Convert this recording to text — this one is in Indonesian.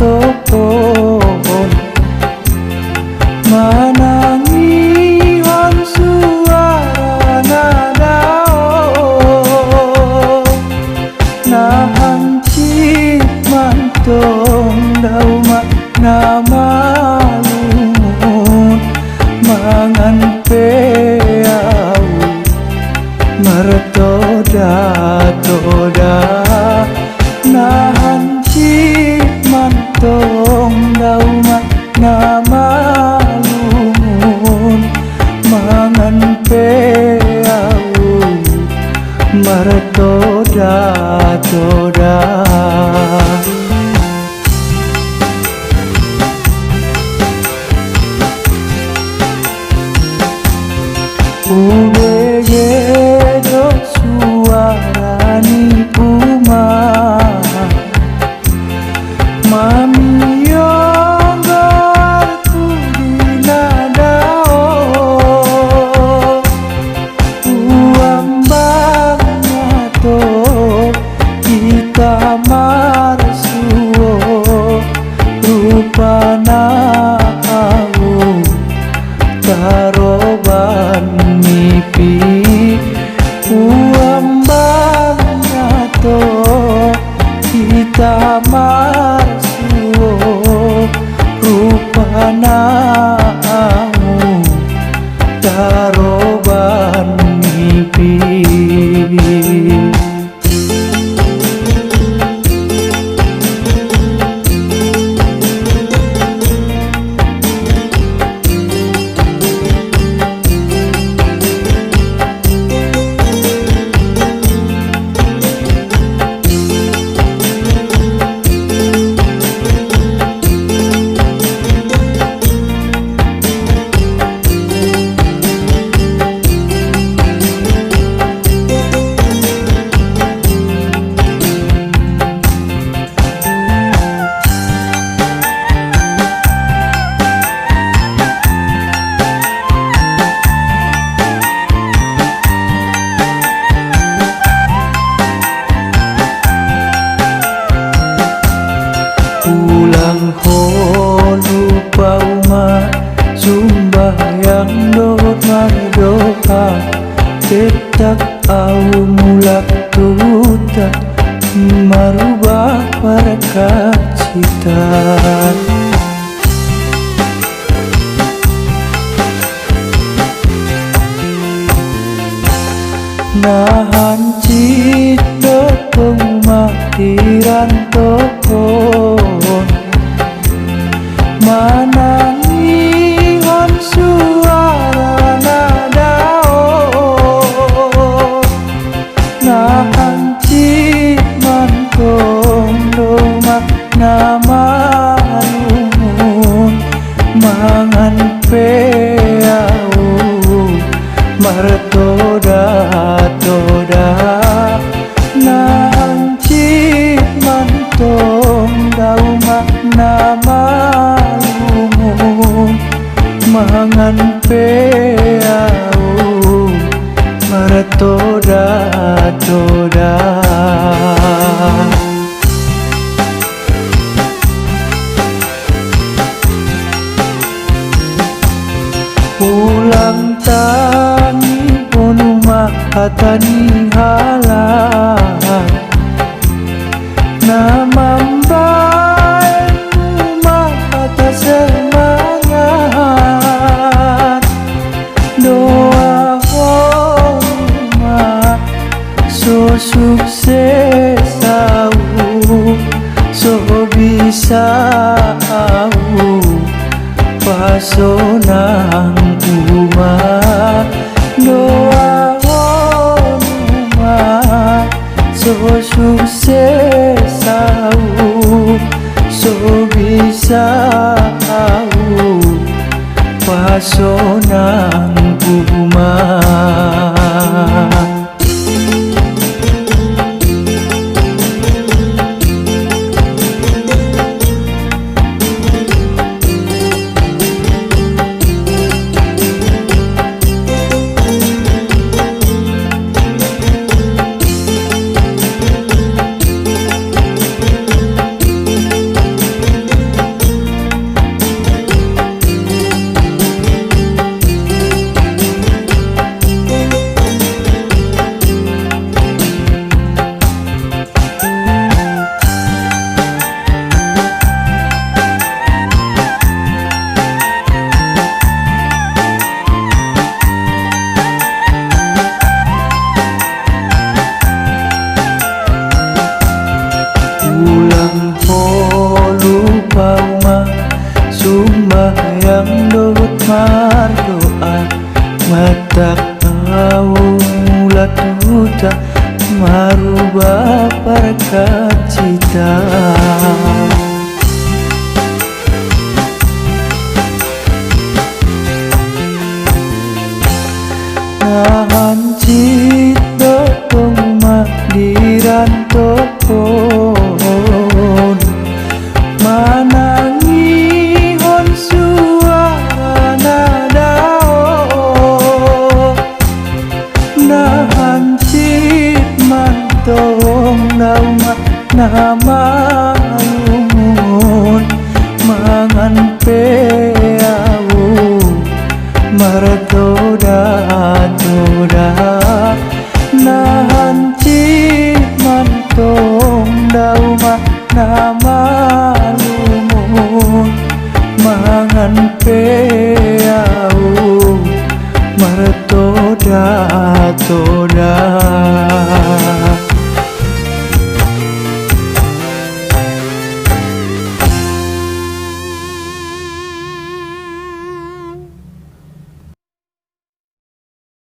topon manangihan suara nadao nahan cip mantong dauma namalungun mangan peau mertoda toda nahan cip mantong dauma namalungun mangan peau mertoda toda ubegedo suarani puma mami yonggo artu dinadao uambangnya to kita marsuo rupana au taroban mimpi uambangnya to kita marsuo rupana au taroban mimpi pulang lupa umat sumbayang dot mardoa tetap au mulak tuta marubah parakat cita nahan cita pematiran topon manangihan suara nadao nahan cip mantong domak namalungun mangan peau mertoda toda nahan cip mantong dauma namalungun mangan peau mertoda toda ulang tangi ponuma hatani halan namambai rumah kata semangat doa rumah so sukses au so bisa au pasonang rumah doa rumah so sukses au so bisa au pasonang rumah sembahyang dohut mardoa mata kau mulat huta marubah perkat cita nahan cinta